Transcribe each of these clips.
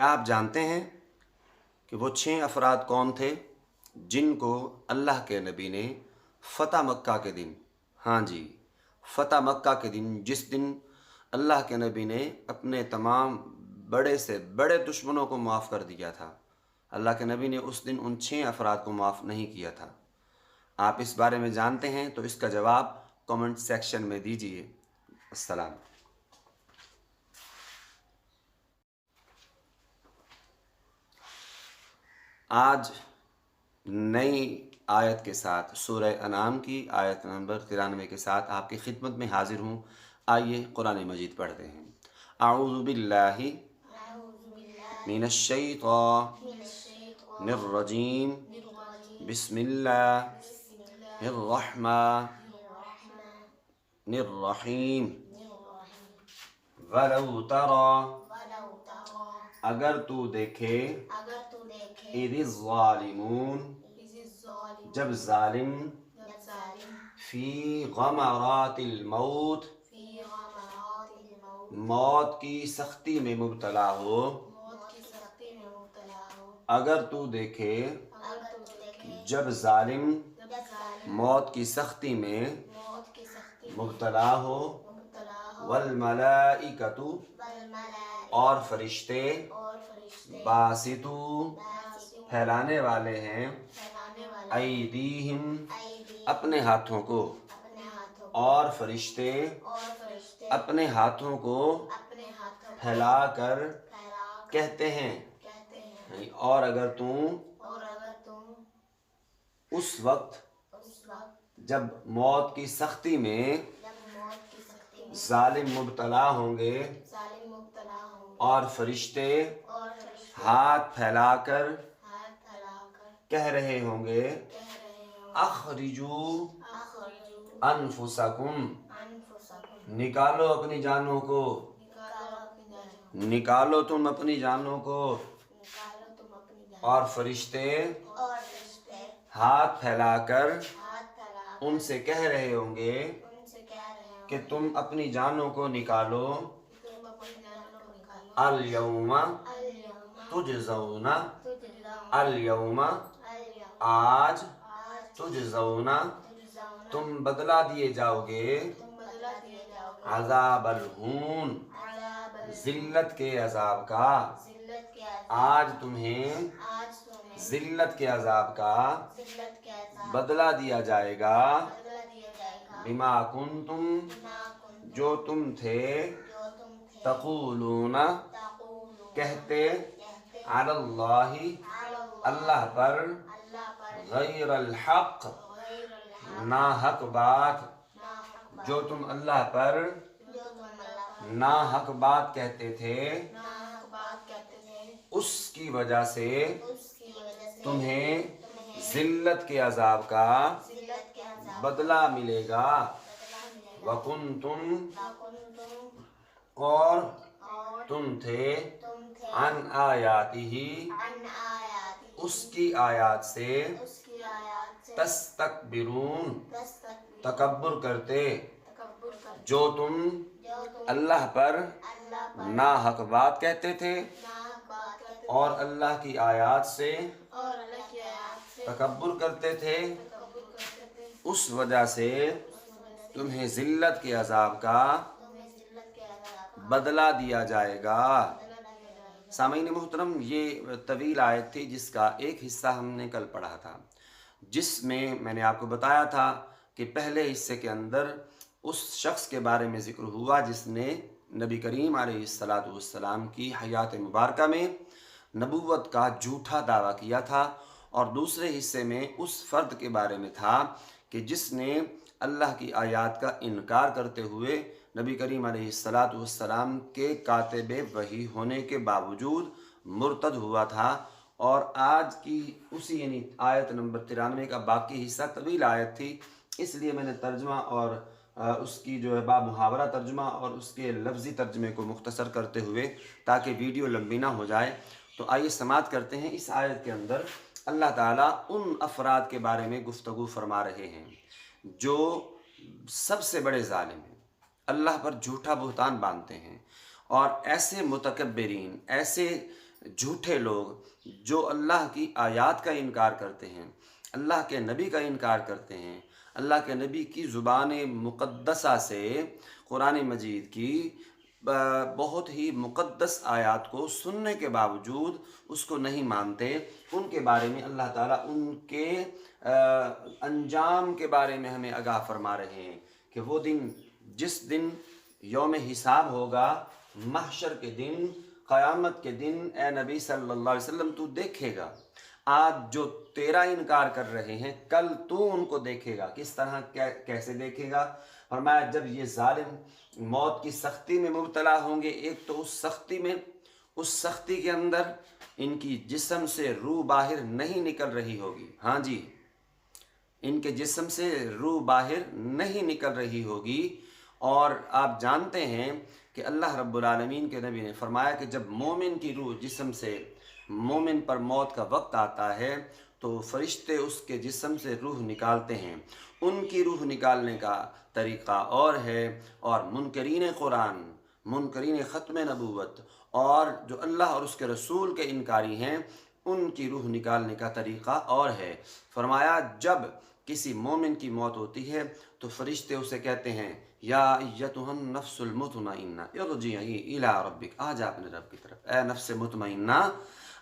کیا آپ جانتے ہیں کہ وہ 6 افراد کون تھے جن کو اللہ کے نبی نے فتح مکہ کے دن، ہاں جی، فتح مکہ کے دن، جس دن اللہ کے نبی نے اپنے تمام بڑے سے بڑے دشمنوں کو معاف کر دیا تھا، اللہ کے نبی نے اس دن ان 6 افراد کو معاف نہیں کیا تھا؟ آپ اس بارے میں جانتے ہیں تو اس کا جواب کامنٹ سیکشن میں دیجیے۔ السلام۔ آج نئی آیت کے ساتھ سورہ انعام کی آیت نمبر 93 کے ساتھ آپ کی خدمت میں حاضر ہوں۔ آئیے قرآن مجید پڑھتے ہیں۔ اعوذ باللہ من الشیطان الرجیم، بسم اللہ الرحمن الرحیم۔ وَلَوْ تَرَى، اگر تو دیکھے، اِذِ الظَّالِمُونَ، جب ظالم، فی غمرات الموت، موت کی سختی میں مبتلا ہو، اگر تو دیکھے جب ظالم موت کی سختی میں مبتلا ہو، والملائکۃ، اور فرشتے، باسطو، پھیلانے والے ہیں، ایدیہم، اپنے ہاتھوں کو، اور فرشتے اپنے ہاتھوں کو پھیلا کر کہتے ہیں، اور اگر تم اس وقت جب موت کی سختی میں ظالم مبتلا ہوں گے اور فرشتے ہاتھ پھیلا کر کہہ رہے ہوں گے، اخرجوا انفسکم، نکالو اپنی جانوں کو، نکالو تم اپنی جانوں کو، اور فرشتے ہاتھ پھیلا کر ان سے کہہ رہے ہوں گے کہ تم اپنی جانوں کو نکالو، الیوم تجزون، الیوم، آج، تجزون، تم بدلہ دیے جاؤ گے، عذاب الہون، ذلت کے عذاب کا، آج تمہیں ذلت کے عذاب کا بدلہ دیا جائے گا، بما کنتم، جو تم تھے، تقولون، کہتے، علی اللہ، اللہ پر، غیر الحق، ناحق بات، جو تم اللہ پر ناحق بات کہتے تھے، اس کی وجہ سے تمہیں ذلت کے عذاب کا بدلہ ملے گا، وَكُنْتُمْ، اور تم تھے، عن آیاتہ، اس کی آیات سے، تستکبرون، تکبر کرتے، جو تم اللہ پر ناحق بات کہتے تھے اور اللہ کی آیات سے تکبر کرتے تھے، اس وجہ سے تمہیں ذلت کے عذاب کا بدلہ دیا جائے گا۔ سامعین محترم، یہ طویل آیت تھی جس کا ایک حصہ ہم نے کل پڑھا تھا، جس میں نے آپ کو بتایا تھا کہ پہلے حصے کے اندر اس شخص کے بارے میں ذکر ہوا جس نے نبی کریم علیہ السلام کی حیات مبارکہ میں نبوت کا جھوٹا دعویٰ کیا تھا، اور دوسرے حصے میں اس فرد کے بارے میں تھا کہ جس نے اللہ کی آیات کا انکار کرتے ہوئے نبی کریم علیہ السلام کے کاتب وحی ہونے کے باوجود مرتد ہوا تھا۔ اور آج کی اسی یعنی آیت نمبر 93 کا باقی حصہ طویل آیت تھی، اس لیے میں نے ترجمہ اور اس کی جو ہے بامحاورہ ترجمہ اور اس کے لفظی ترجمے کو مختصر کرتے ہوئے تاکہ ویڈیو لمبی نہ ہو جائے، تو آئیے سماعت کرتے ہیں۔ اس آیت کے اندر اللہ تعالیٰ ان افراد کے بارے میں گفتگو فرما رہے ہیں جو سب سے بڑے ظالم ہیں، اللہ پر جھوٹا بہتان باندھتے ہیں، اور ایسے متکبرین، ایسے جھوٹے لوگ جو اللہ کی آیات کا انکار کرتے ہیں، اللہ کے نبی کا انکار کرتے ہیں، اللہ کے نبی کی زبان مقدسہ سے قرآن مجید کی بہت ہی مقدس آیات کو سننے کے باوجود اس کو نہیں مانتے، ان کے بارے میں اللہ تعالیٰ ان کے انجام کے بارے میں ہمیں آگاہ فرما رہے ہیں کہ وہ دن، جس دن یوم حساب ہوگا، محشر کے دن، قیامت کے دن، اے نبی صلی اللہ علیہ وسلم تو دیکھے گا آج جو تیرا انکار کر رہے ہیں، کل تو ان کو دیکھے گا۔ کس طرح، کیسے دیکھے گا؟ فرمایا جب یہ ظالم موت کی سختی میں مبتلا ہوں گے، ایک تو اس سختی کے اندر ان کی جسم سے روح باہر نہیں نکل رہی ہوگی، ہاں جی، ان کے جسم سے روح باہر نہیں نکل رہی ہوگی۔ اور آپ جانتے ہیں کہ اللہ رب العالمین کے نبی نے فرمایا کہ جب مومن کی روح جسم سے، مومن پر موت کا وقت آتا ہے تو فرشتے اس کے جسم سے روح نکالتے ہیں۔ ان کی روح نکالنے کا طریقہ اور ہے، اور منکرین قرآن، منکرین ختم نبوت، اور جو اللہ اور اس کے رسول کے انکاری ہیں، ان کی روح نکالنے کا طریقہ اور ہے۔ فرمایا جب کسی مومن کی موت ہوتی ہے تو فرشتے اسے کہتے ہیں یا ایتھا النفس المطمئنہ ارجعی الی ربک، آ جا اپنے رب کی طرف، اے نفس مطمئنہ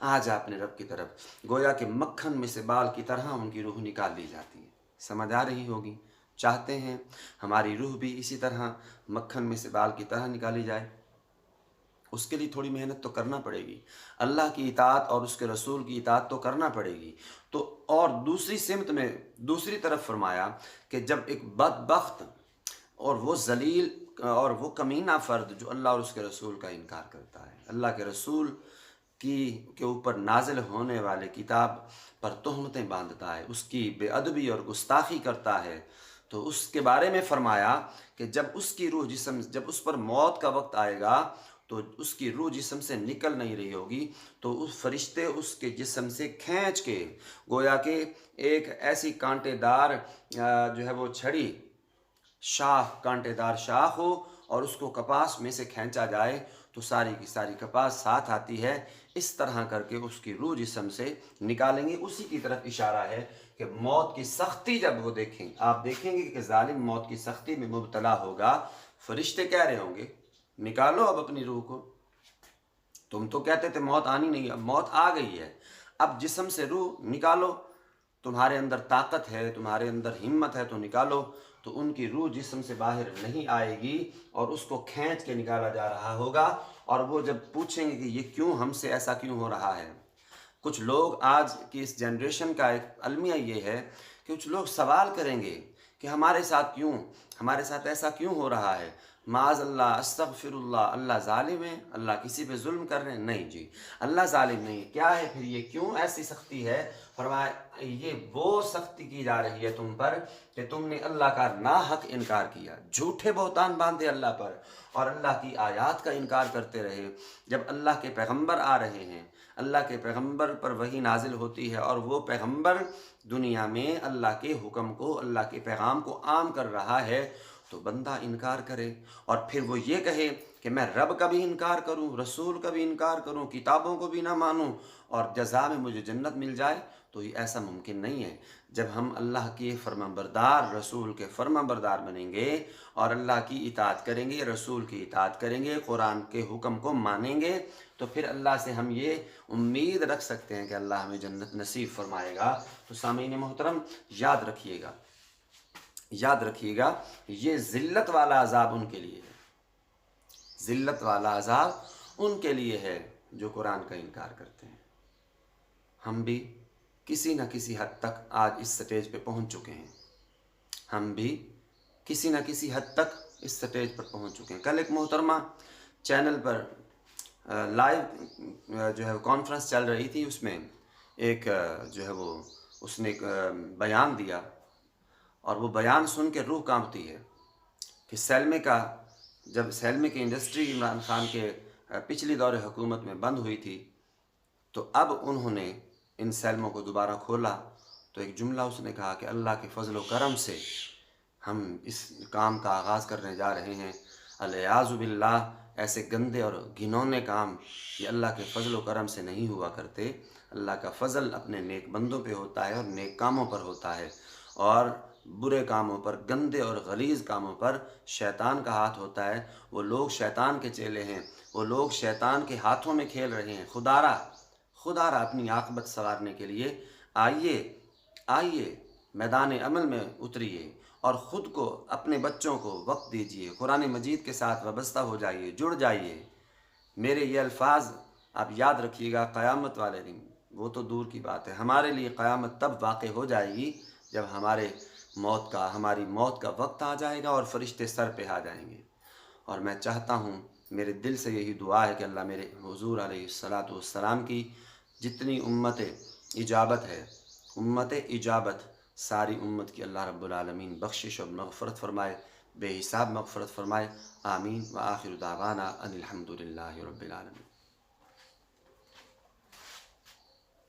آ جا اپنے رب کی طرف۔ گویا کہ مکھن میں سے بال کی طرح ان کی روح نکال لی جاتی ہے۔ سمجھ آ رہی ہوگی؟ چاہتے ہیں ہماری روح بھی اسی طرح مکھن میں سے بال کی طرح نکالی جائے؟ اس کے لیے تھوڑی محنت تو کرنا پڑے گی، اللہ کی اطاعت اور اس کے رسول کی اطاعت تو کرنا پڑے گی۔ تو اور دوسری سمت میں، دوسری طرف فرمایا کہ جب ایک بدبخت اور وہ ذلیل اور وہ کمینہ فرد جو اللہ اور اس کے رسول کا انکار کرتا ہے، اللہ کے رسول کے اوپر نازل ہونے والے کتاب پر تہمتیں باندھتا ہے، اس کی بے ادبی اور گستاخی کرتا ہے، تو اس کے بارے میں فرمایا کہ جب اس کی روح جسم، جب اس پر موت کا وقت آئے گا تو اس کی روح جسم سے نکل نہیں رہی ہوگی، تو اس فرشتے اس کے جسم سے کھینچ کے، گویا کہ ایک ایسی کانٹے دار جو ہے وہ چھڑی، شاخ، کانٹے دار شاخ ہو اور اس کو کپاس میں سے کھینچا جائے تو ساری کی ساری کپاس ساتھ آتی ہے، اس طرح کر کے اس کی روح جسم سے نکالیں گے۔ اسی کی طرف اشارہ ہے کہ موت کی سختی جب وہ دیکھیں، آپ دیکھیں گے کہ ظالم موت کی سختی میں مبتلا ہوگا، فرشتے کہہ رہے ہوں گے نکالو اب اپنی روح کو، تم تو کہتے تھے موت آنی نہیں، اب موت آ گئی ہے، اب جسم سے روح نکالو، تمہارے اندر طاقت ہے، تمہارے اندر ہمت ہے تو نکالو۔ تو ان کی روح جسم سے باہر نہیں آئے گی اور اس کو کھینچ کے نکالا جا رہا ہوگا، اور وہ جب پوچھیں گے کہ یہ کیوں، ہم سے ایسا کیوں ہو رہا ہے۔ کچھ لوگ، آج کی اس جنریشن کا ایک المیہ یہ ہے کہ کچھ لوگ سوال کریں گے کہ ہمارے ساتھ کیوں، ہمارے ساتھ ایسا کیوں ہو رہا ہے؟ معاذ اللہ، استغفر اللہ، اللہ ظالم ہے، اللہ کسی پہ ظلم کر رہے ہیں؟ نہیں جی، اللہ ظالم نہیں، کیا ہے پھر یہ کیوں ایسی سختی ہے؟ فرمایا یہ وہ سختی کی جا رہی ہے تم پر کہ تم نے اللہ کا ناحق انکار کیا، جھوٹے بہتان باندھے اللہ پر اور اللہ کی آیات کا انکار کرتے رہے۔ جب اللہ کے پیغمبر آ رہے ہیں، اللہ کے پیغمبر پر وحی نازل ہوتی ہے اور وہ پیغمبر دنیا میں اللہ کے حکم کو، اللہ کے پیغام کو عام کر رہا ہے، تو بندہ انکار کرے اور پھر وہ یہ کہے کہ میں رب کا بھی انکار کروں، رسول کا بھی انکار کروں، کتابوں کو بھی نہ مانوں اور جزا میں مجھے جنت مل جائے، تو یہ ایسا ممکن نہیں ہے۔ جب ہم اللہ کے فرما بردار، رسول کے فرما بردار بنیں گے اور اللہ کی اطاعت کریں گے، رسول کی اطاعت کریں گے، قرآن کے حکم کو مانیں گے، تو پھر اللہ سے ہم یہ امید رکھ سکتے ہیں کہ اللہ ہمیں جنت نصیب فرمائے گا۔ تو سامعین محترم، یاد رکھیے گا، یاد رکھیے گا، یہ ذلت والا عذاب ان کے لیے ہے، ذلت والا عذاب ان کے لیے ہے جو قرآن کا انکار کرتے ہیں۔ ہم بھی کسی نہ کسی حد تک آج اس سٹیج پہ پہنچ چکے ہیں، ہم بھی کسی نہ کسی حد تک اس سٹیج پر پہنچ چکے ہیں۔ کل ایک محترمہ چینل پر لائیو جو ہے کانفرنس چل رہی تھی، اس میں ایک جو ہے وہ اس نے ایک بیان دیا، اور وہ بیان سن کے روح کانپتی ہے کہ سیلمے کا، جب سیلمے کی انڈسٹری عمران خان کے پچھلی دور حکومت میں بند ہوئی تھی، تو اب انہوں نے ان سیلموں کو دوبارہ کھولا، تو ایک جملہ اس نے کہا کہ اللہ کے فضل و کرم سے ہم اس کام کا آغاز کرنے جا رہے ہیں، الیاذ باللہ، ایسے گندے اور گھنونے کام یہ اللہ کے فضل و کرم سے نہیں ہوا کرتے۔ اللہ کا فضل اپنے نیک بندوں پہ ہوتا ہے اور نیک کاموں پر ہوتا ہے، اور برے کاموں پر، گندے اور غلیظ کاموں پر شیطان کا ہاتھ ہوتا ہے۔ وہ لوگ شیطان کے چیلے ہیں، وہ لوگ شیطان کے ہاتھوں میں کھیل رہے ہیں۔ خدا را اپنی عاقبت سنوارنے کے لیے آئیے میدان عمل میں اتریے اور خود کو، اپنے بچوں کو وقت دیجیے، قرآن مجید کے ساتھ وابستہ ہو جائیے، جڑ جائیے۔ میرے یہ الفاظ آپ یاد رکھیے گا قیامت والے دن، وہ تو دور کی بات ہے، ہمارے لیے قیامت تب واقع ہو جائے گی جب ہماری موت کا وقت آ جائے گا اور فرشتے سر پہ آ جائیں گے۔ اور میں چاہتا ہوں، میرے دل سے یہی دعا ہے کہ اللہ میرے حضور علیہ الصلاۃ والسلام کی جتنی امت اجابت ساری امت کی اللہ رب العالمین بخشش اور مغفرت فرمائے، بے حساب مغفرت فرمائے۔ آمین۔ وآخر دعوانا ان الحمد للہ رب العالمین۔